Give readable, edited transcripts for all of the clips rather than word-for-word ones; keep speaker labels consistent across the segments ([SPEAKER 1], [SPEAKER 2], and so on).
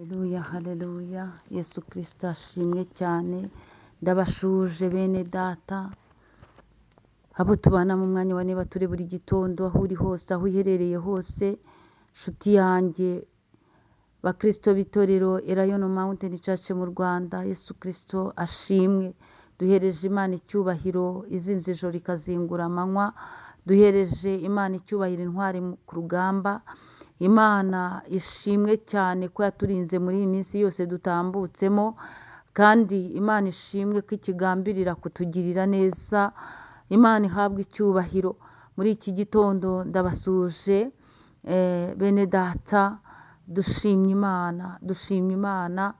[SPEAKER 1] Haleluya, haleluya. Yesu Kristo ashimwe cyane. Ndabashuje bene data. Abo tubana mu mwanya wa niba turi buri gitondo aho uri hose, aho uherereye hose. Nshuti yanjye, bakristo b'itorero Elayono Mountain Church mu Rwanda, Yesu Kristo ashimwe. Duhereje Imana icyubahiro, izinze ijoro ikazingura amanywa. Duhereje Imana icyubahiro, intwari ku rugamba. Imana ishimwe cyane ko yaturinze muri iyi minsi yose dutambutsemo, kandi Imana ishimwe ko ikigambirira kutugirira neza. Imana ihabwa icyubahiro. Muri iki gitondo ndabasuje bene data, dushimye Imana,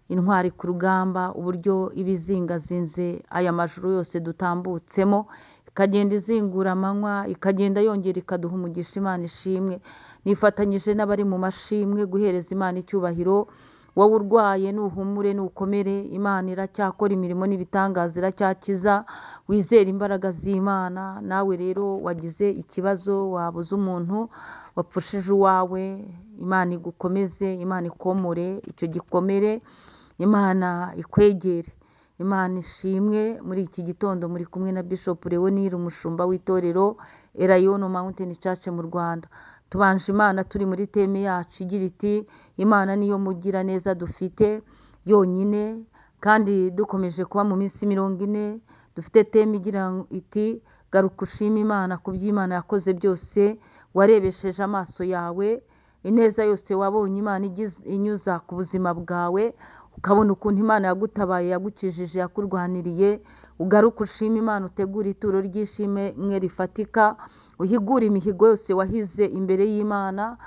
[SPEAKER 1] intwari ku rugamba, uburyo ibizingazinze aya majuru yose dutambutsemo, ikagenda izingura amanywa, ikagenda yongera ikaduha umugisha. Imana ishimwe. Nifatanyije n'abari mu mashimwe guhereza Imana icyubahiro. Wowe urwaye nuhumure, nukomere. Imana iracyakora imirimo n'ibitangaza, iracyakiza. Wizere imbaraga z'Imana. Nawe rero wagize ikibazo, wabuze umuntu, wapfushije uwawe, Imana igukomeze, Imana ikomore icyo gikomere, Imana ikwegere. Imana ishimwe. Muri iki gitondo muri kumwe na Bishop Leonire, umushumba w'itorero Elayono Mountain Church mu Rwanda. Tubanje Imana turi muri teme yacu igira iti Imana niyo mugira neza dufite yonyine, kandi dukomeje kuba mu minsi 40 dufite teme igira iti garuka ushime Imana ku by'Imana yakoze byose. Warebesheje amaso yawe ineza yose wabonye Imana inyuza ku buzima bwawe, ukabona ukuntu Imana yagutabaye, yagukijije, yakurwaniriye. Ugaruka ushime Imana, utegura ituro ry'ishimwe mwe rifatika, uhigura imihigo yose wahize imbere y'Imana.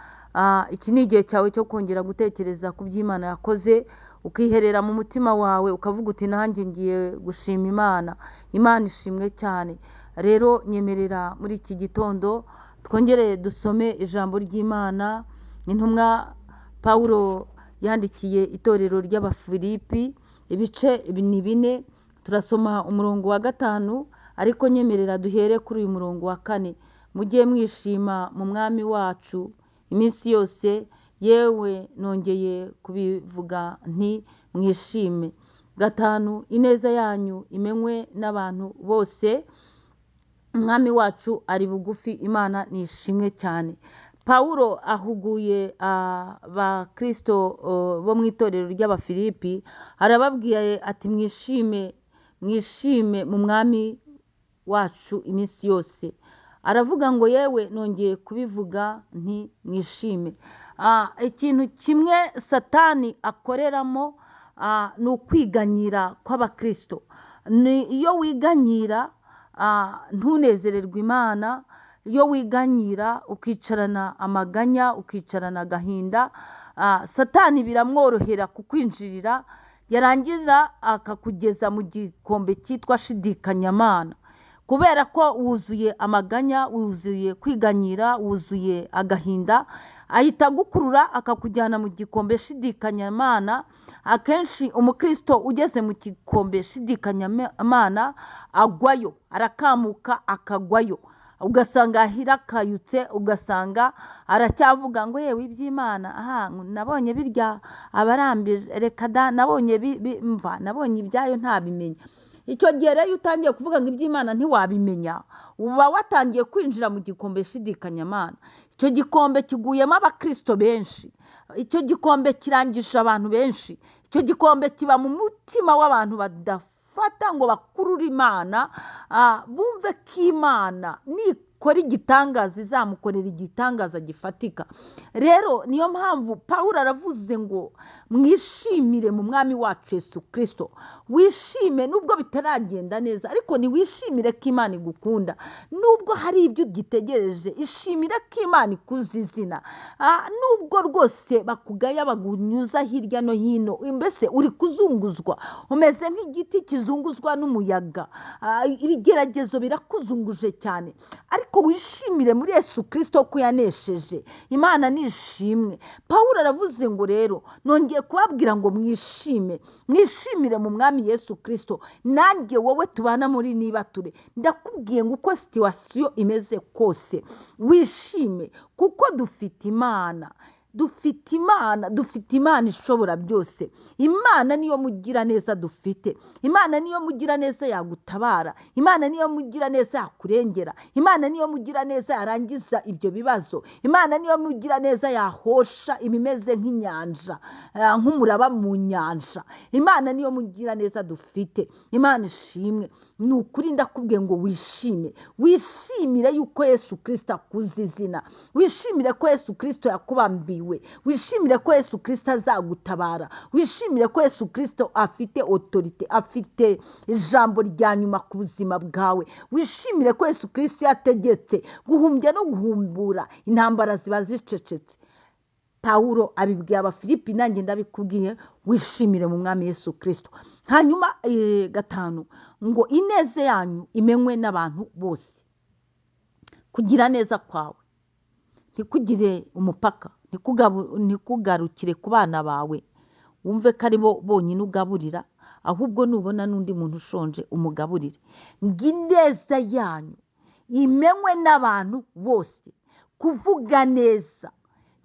[SPEAKER 1] Iki ni igihe cyawe cyo kongera gutekereza ku by'Imana yakoze, ukiherera mu mutima wawe ukavuga uti nanjye ngiye gushima Imana. Imana ishimwe cyane. Rero nyemerera muri iki gitondo twongere dusome ijambo ry'Imana. Intumwa Pawulo yandikiye itorero ry'Abafilipi, ibice 4. Turasoma umurongo wa 5, ariko nyemerera duhere kuri uyu murongo wa 4. Mujye mwishima mu mwami wacu iminsi yose, yewe nongeye kubivuga nti mwishime. 5, ineza yanyu imenywe n'abantu bose, umwami wacu ari bugufi. Imana nishimwe cyane. Pawulo ahuguye abakristo bo mu itorero ry'Abafilipi, arababwiye ati mwishime mu mwami wacu iminsi yose. Aravuga ngo yewe nongeye kubivuga nti mwishime. Ikintu kimwe Satani akoreramo ni ukwiganyira kw'abakristo. Iyo wiganyira ntunezererwe Imana, iyo wiganyira ukicarana amaganya, ukicarana agahinda, Satani biramworohera kukwinjirira, yarangiza akakugeza mu gikombe cyitwa shidikanyamana. Kubera ko wuzuye amaganya, wuzuye kwiganyira, wuzuye agahinda, ahita gukurura akakujyana mu gikombe shidikanyamana. Akenshi umukristo ugeze mu gikombe shidikanyamana agwayo, arakamuka akagwayo, ugasanga ahirakayutse, ugasanga aracyavuga ngo yewe iby'Imana nabonye birya abarambije, reka da nabonye nabonye ibyayo ntabimenya. Icyo gihe rero utangiye kuvuga ngo iby'Imana ntiwabimenya, uba watangiye kwinjira mu gikombe shidikanyamana. Icyo gikombe kiguyemo abakristo benshi, icyo gikombe kirangisha abantu benshi, icyo gikombe kiba mu mutima w'abantu badafata ngo bakurure Imana, bumve ko Imana nikora igitangaza izamukorera igitangaza gifatika. Rero niyo mpamvu Pawulo aravuze ngo mwishimire mu mwami wacu Yesu Kristo. Wishime nubwo bitaragenda neza, ariko ni wishimire ko Imana igukunda. Nubwo hari ibyo ugitegereje, ishimire ko Imana ikuzi izina. Nubwo rwose bakugaya bagunyuza hirya no hino, mbese uri kuzunguzwa, umeze nk'igiti kizunguzwa n'umuyaga, ibigeragezo birakuzunguje cyane, ariko wishimire muri Yesu Kristo ko yanesheje. Imana nishimwe. Pawulo aravuze ngo rero nongeye kubabwira ngo mwishimire mu mwami Yesu Kristo. Nanjye wowe tubana muri nibature, ndakubwiye ngo uko situation imeze kose wishime, kuko dufite Imana. dufite imana ishobora byose. Imana niyo mugira neza dufite. Imana niyo mugira neza yagutabara. Imana niyo mugira neza yakurengera. Imana niyo mugira neza yarangiza ibyo bibazo. Imana niyo mugira neza yahosha ibimeze nk'inyanja, nk'umuraba mu nyanja. Imana niyo mugira neza dufite. Imana ishimwe. Ni ukuri ndakubwiye ngo wishimire yuko Yesu Kristo akuzi izina. Wishimire ko Yesu Kristo yakubambiwe. Wishimire ko Yesu Kristo azagutabara. Wishimire ko Yesu Kristo afite autorite, afite ijambo rya nyuma ku buzima bwawe. Wishimire ko Yesu Kristo yategetse guhumbya no guhumbura intambara ziba zicecetse. Pawulo abibwiye Abafilipi, nanjye ndabikubwiye, wishimire mu mwami Yesu Kristo. Hanyuma 5 ngo ineze yanyu imenywe n'abantu bose. Kugira neza kwawe ntikugire umupaka, ntikugarukire ku bana bawe wumve ko ari bo bonyine ugaburira, ahubwo nubona n'undi muntu ushonje umugaburire. Ngo ineza yanyu imenywe n'abantu bose. Kuvuga neza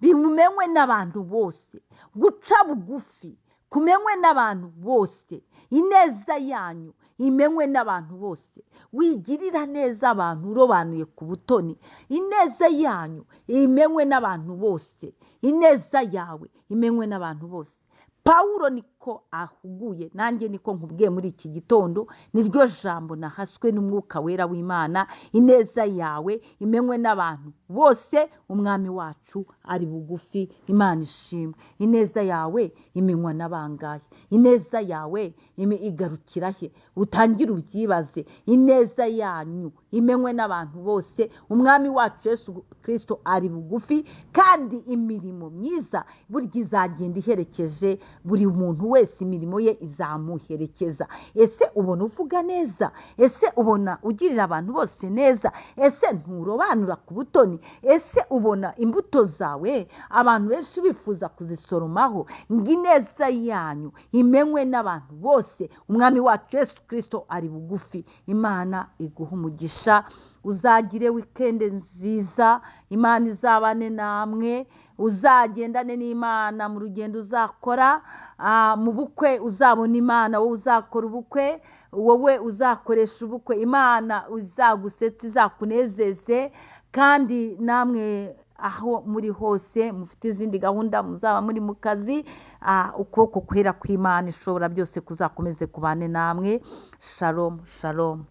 [SPEAKER 1] bimenywe n'abantu bose. Guca bugufi kumenywe n'abantu bose. Ineza yanyu imenywe n'abantu bose. Wigirira neza abantu urobanuye ku butoni. Ineza yanyu imenywe n'abantu bose. Ineza yawe imenywe n'abantu bose. Pawulo niko ahuguye, nanjye niko nkubwiye muri iki gitondo. Niryo jambo nahaswe n'umwuka wera w'Imana. Ineza yawe imenywe n'abantu bose. Umwami wacu ari bugufi. Imana ishimwe. Ineza yawe imenywa n'abangahe? Ineza yawe igarukira he? Utangire ubyibaze. Ineza yanyu imenywe n'abantu bose. Umwami wacu Yesu Kristo ari bugufi, kandi imirimo myiza burya izagenda iherekeje buri muntu wese. Imirimo ye izamuherekeza. Ese ubona uvuga neza? Ese ubona ugirira abantu bose neza? Ese nturobanura ku butoni? Ese ubona imbuto zawe abantu benshi bifuza kuzisoromaho? Ngo ineza yanyu imenywe n'abantu bose. Umwami wacu Yesu Kristo ari bugufi. Imana iguha umugisha. Uzagire weekend nziza. Imana izabane namwe. Uzagendane n'Imana mu rugendo uzakora. Mu bukwe uzabona Imana. Wowe uzakora ubukwe, wowe uzakoresha ubukwe, Imana izagusetsa, izakunezeze. Kandi namwe aho muri hose mufite izindi gahunda, muzaba muri mu kazi, ukuboko kwera kw'Imana ishobora byose kuzakomeze kubane namwe. Shalom, shalom.